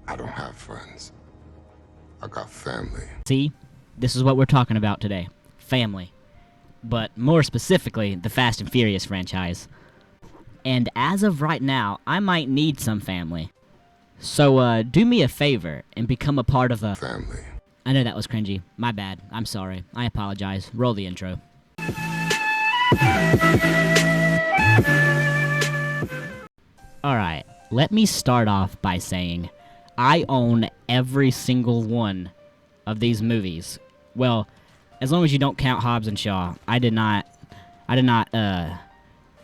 I don't have friends. I got family. See, this is what we're talking about today. Family. But more specifically, the Fast and Furious franchise. And as of right now, I might need some family. So, do me a favor and become a part of a... Family. I know that was cringy. My bad. I'm sorry. I apologize. Roll the intro. Alright, let me start off by saying I own every single one of these movies. Well, as long as you don't count Hobbs and Shaw. I did not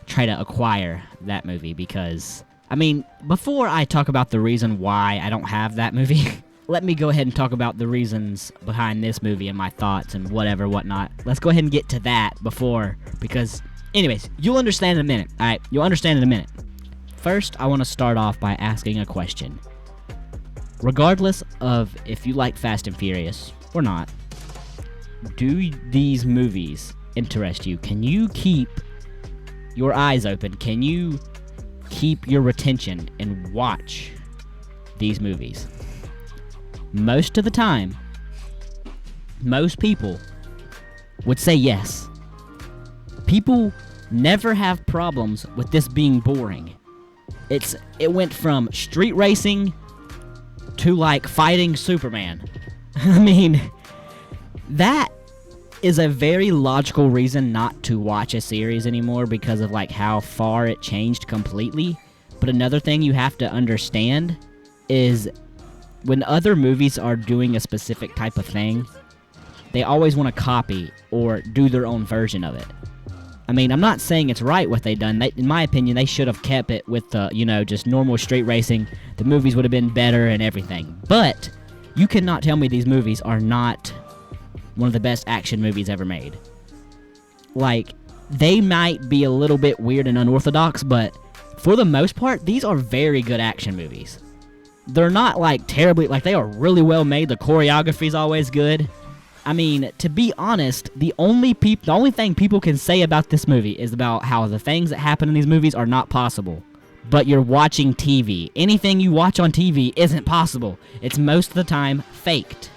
try to acquire that movie because, I mean, before I talk about the reason why I don't have that movie, let me go ahead and talk about the reasons behind this movie and my thoughts and whatnot. Let's go ahead and get to that before, because, anyways, you'll understand in a minute, alright? You'll understand in a minute. First, I want to start off by asking a question. Regardless of if you like Fast and Furious or not, do these movies interest you? Can you keep your eyes open? Can you keep your attention and watch these movies? Most of the time, most people would say yes. People never have problems with this being boring. It went from street racing to, like, fighting Superman. I mean, that is a very logical reason not to watch a series anymore because of, like, how far it changed completely. But another thing you have to understand is when other movies are doing a specific type of thing, they always want to copy or do their own version of it. I mean, I'm not saying it's right what they done. In my opinion, they should have kept it with the, just normal street racing. The movies would have been better and everything. But you cannot tell me these movies are not one of the best action movies ever made. Like, they might be a little bit weird and unorthodox, but for the most part, these are very good action movies. They're not, like, terribly, like, they are really well made. The choreography's always good. I mean, to be honest, the only thing people can say about this movie is about how the things that happen in these movies are not possible. But you're watching TV. Anything you watch on TV isn't possible. It's most of the time faked.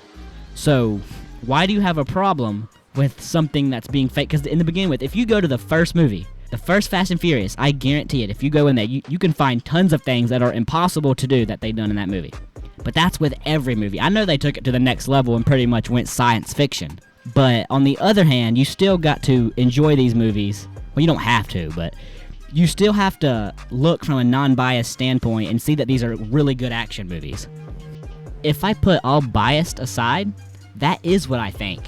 So, why do you have a problem with something that's being faked? Because in the beginning with, if you go to the first movie, the first Fast and Furious, I guarantee it, if you go in there, you can find tons of things that are impossible to do that they've done in that movie. But that's with every movie. I know they took it to the next level and pretty much went science fiction. But on the other hand, you still got to enjoy these movies. Well, you don't have to, but you still have to look from a non-biased standpoint and see that these are really good action movies. If I put all biased aside, that is what I think.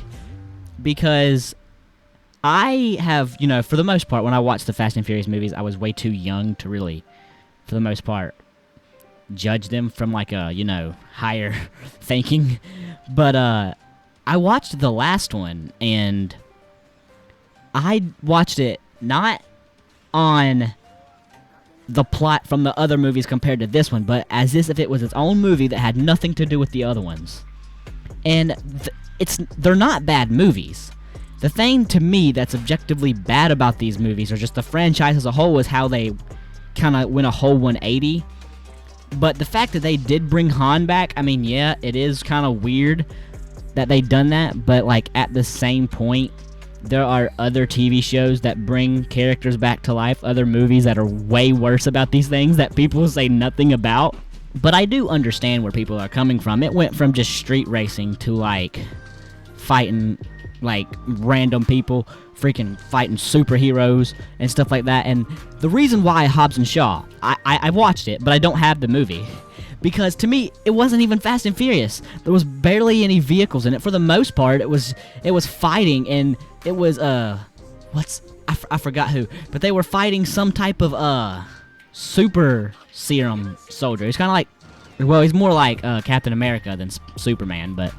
Because I have, for the most part, when I watched the Fast and Furious movies, I was way too young to really, for the most part, judge them from, like, a, higher thinking. But, I watched the last one, and I watched it not on the plot from the other movies compared to this one, but as if it was its own movie that had nothing to do with the other ones. And they're not bad movies. The thing to me that's objectively bad about these movies, or just the franchise as a whole, is how they kind of went a whole 180. But the fact that they did bring Han back, I mean, yeah, it is kind of weird that they done that, but, like, at the same point, there are other TV shows that bring characters back to life, other movies that are way worse about these things that people say nothing about. But I do understand where people are coming from. It went from just street racing to, like, fighting, like, random people, freaking fighting superheroes and stuff like that. And the reason why Hobbs and Shaw, I watched it, but I don't have the movie. Because to me, it wasn't even Fast and Furious. There was barely any vehicles in it. For the most part, it was fighting, and it was, I forgot who. But they were fighting some type of, super serum soldier. He's kind of like, well, he's more like, Captain America than Superman, but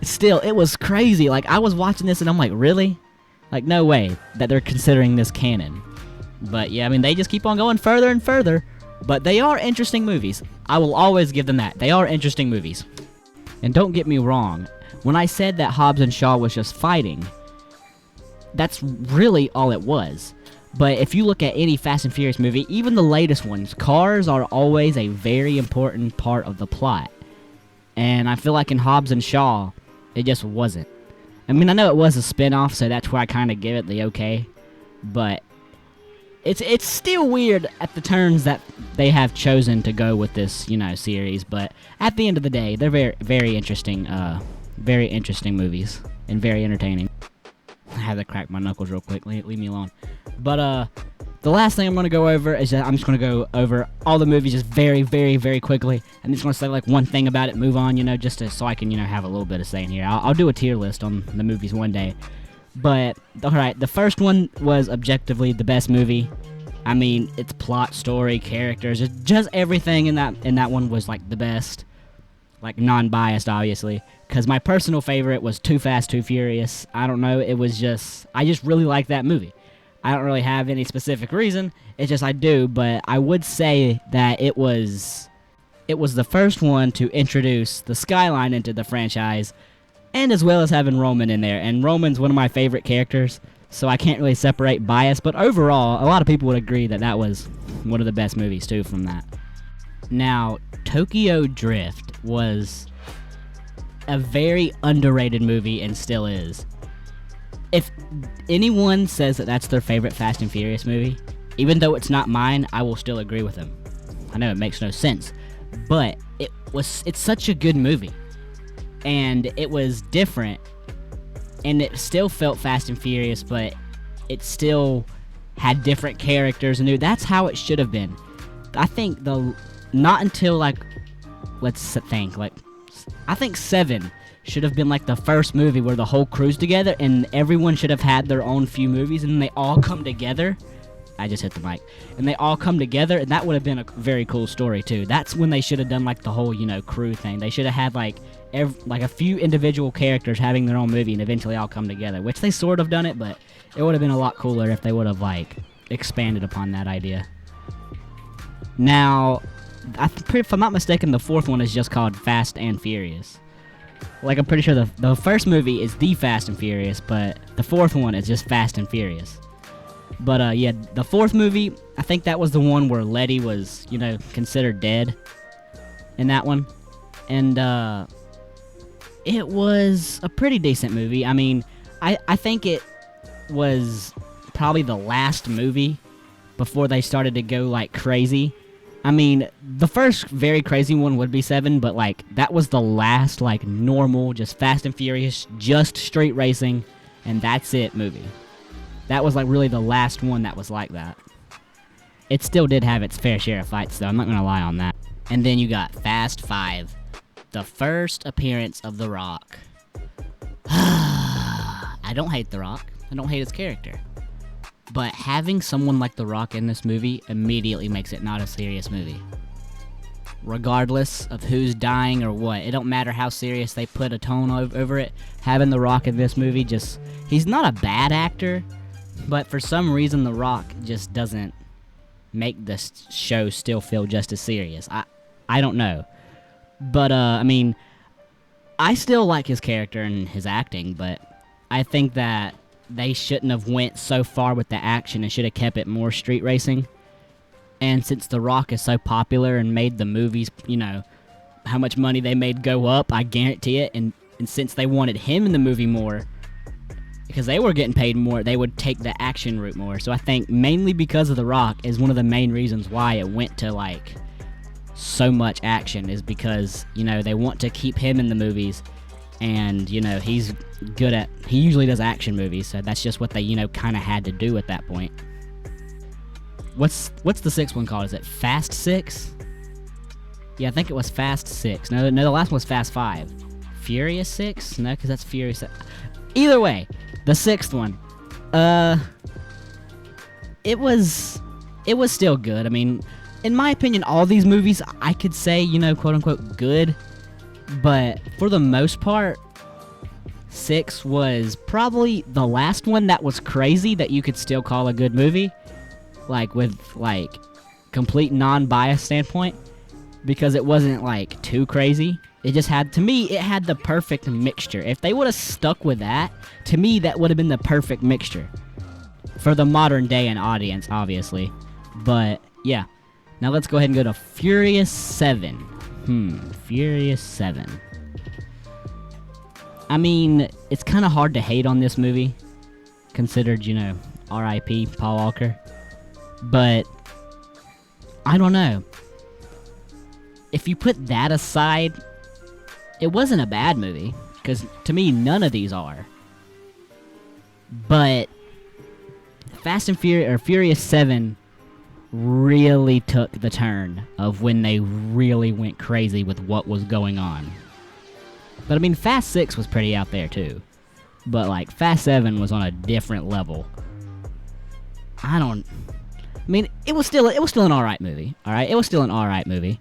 still, it was crazy. Like, I was watching this, and I'm like, really? Like, no way that they're considering this canon. But, yeah, I mean, they just keep on going further and further. But they are interesting movies. I will always give them that. They are interesting movies. And don't get me wrong. When I said that Hobbs and Shaw was just fighting, that's really all it was. But if you look at any Fast and Furious movie, even the latest ones, cars are always a very important part of the plot. And I feel like in Hobbs and Shaw, it just wasn't. I mean, I know it was a spin-off, so that's where I kind of give it the okay. But it's still weird at the turns that they have chosen to go with this, series. But at the end of the day, they're very, very interesting movies and very entertaining. I had to crack my knuckles real quick. Leave me alone. But the last thing I'm going to go over is that I'm just going to go over all the movies just very, very, very quickly. I'm just going to say like one thing about it, move on, so I can, have a little bit of say in here. I'll do a tier list on the movies one day. But, alright, the first one was objectively the best movie. I mean, its plot, story, characters, just everything in that one was like the best. Like, non-biased, obviously. Because my personal favorite was Too Fast, Too Furious. I don't know, I just really like that movie. I don't really have any specific reason, it's just I do, but I would say that it was the first one to introduce the Skyline into the franchise, and as well as having Roman in there. And Roman's one of my favorite characters, so I can't really separate bias, but overall, a lot of people would agree that that was one of the best movies, too, from that. Now, Tokyo Drift was a very underrated movie and still is. If anyone says that that's their favorite Fast and Furious movie, even though it's not mine, I will still agree with them. I know it makes no sense, but it's such a good movie. And it was different, and it still felt Fast and Furious, but it still had different characters and new. That's how it should have been. I think not until I think 7 should have been like the first movie where the whole crew's together and everyone should have had their own few movies and they all come together. I just hit the mic. And they all come together, and that would have been a very cool story too. That's when they should have done like the whole, crew thing. They should have had like a few individual characters having their own movie and eventually all come together, which they sort of done it, but it would have been a lot cooler if they would have like expanded upon that idea. Now, if I'm not mistaken, the fourth one is just called Fast and Furious. Like, I'm pretty sure the first movie is The Fast and Furious, but the fourth one is just Fast and Furious. But, yeah, the fourth movie, I think that was the one where Letty was, considered dead in that one. And, it was a pretty decent movie. I mean, I think it was probably the last movie before they started to go, like, crazy. I mean, the first very crazy one would be 7, but, like, that was the last, like, normal, just Fast and Furious, just street racing, and that's it movie. That was, like, really the last one that was like that. It still did have its fair share of fights, though. I'm not gonna lie on that. And then you got Fast 5, the first appearance of The Rock. I don't hate The Rock. I don't hate his character. But having someone like The Rock in this movie immediately makes it not a serious movie. Regardless of who's dying or what, it don't matter how serious they put a tone over it. Having The Rock in this movie he's not a bad actor, but for some reason The Rock just doesn't make this show still feel just as serious. I don't know. But, I mean, I still like his character and his acting, but I think that they shouldn't have went so far with the action and should have kept it more street racing. And since The Rock is so popular and made the movies, how much money they made go up, I guarantee it. And since they wanted him in the movie more, because they were getting paid more, they would take the action route more. So I think mainly because of The Rock is one of the main reasons why it went to, like, so much action, is because, they want to keep him in the movies. And, he's good he usually does action movies, so that's just what they, kind of had to do at that point. What's the sixth one called? Is it Fast 6? Yeah, I think it was Fast 6. No, the last one was Fast 5. Furious 6? No, because that's Furious 6. Either way, the sixth one. It was still good. I mean, in my opinion, all these movies, I could say, quote-unquote good. But for the most part, 6 was probably the last one that was crazy that you could still call a good movie. Like, with, like, complete non-bias standpoint. Because it wasn't, like, too crazy. It just had, to me, it had the perfect mixture. If they would have stuck with that, to me, that would have been the perfect mixture. for the modern day and audience, obviously. But yeah, now let's go ahead and go to Furious 7. Furious 7. I mean, it's kind of hard to hate on this movie, considered, you know, R.I.P. Paul Walker. But I don't know. If you put that aside, it wasn't a bad movie, because to me, none of these are. But Fast and Furious 7 really took the turn of when they really went crazy with what was going on. But I mean, Fast 6 was pretty out there too. But like, Fast 7 was on a different level. I mean, it was still an alright movie, alright? It was still an alright movie.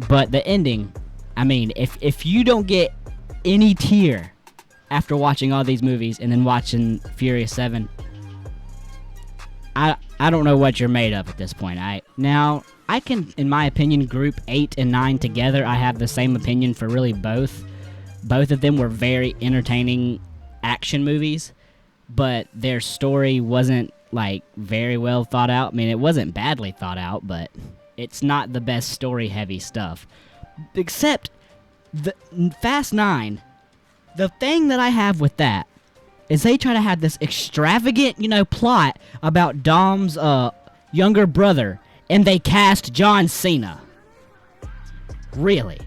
But the ending, I mean, if you don't get any tear after watching all these movies and then watching Furious 7, I don't know what you're made of at this point. Now, I can, in my opinion, group 8 and 9 together. I have the same opinion for really both. Both of them were very entertaining action movies, but their story wasn't, like, very well thought out. I mean, it wasn't badly thought out, but it's not the best story-heavy stuff. Except, the Fast 9, the thing that I have with that is they try to have this extravagant, you know, plot about Dom's younger brother, and they cast John Cena. Really?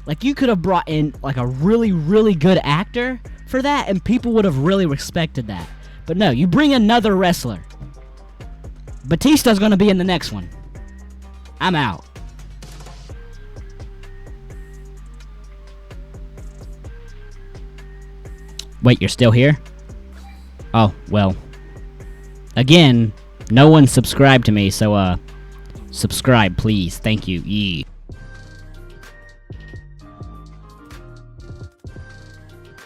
Like, you could have brought in, like, a really, really good actor for that, and people would have really respected that. But no, you bring another wrestler. Batista's gonna be in the next one. I'm out. Wait, you're still here? Oh, well. Again, no one subscribed to me, so, subscribe, please. Thank you. Yee.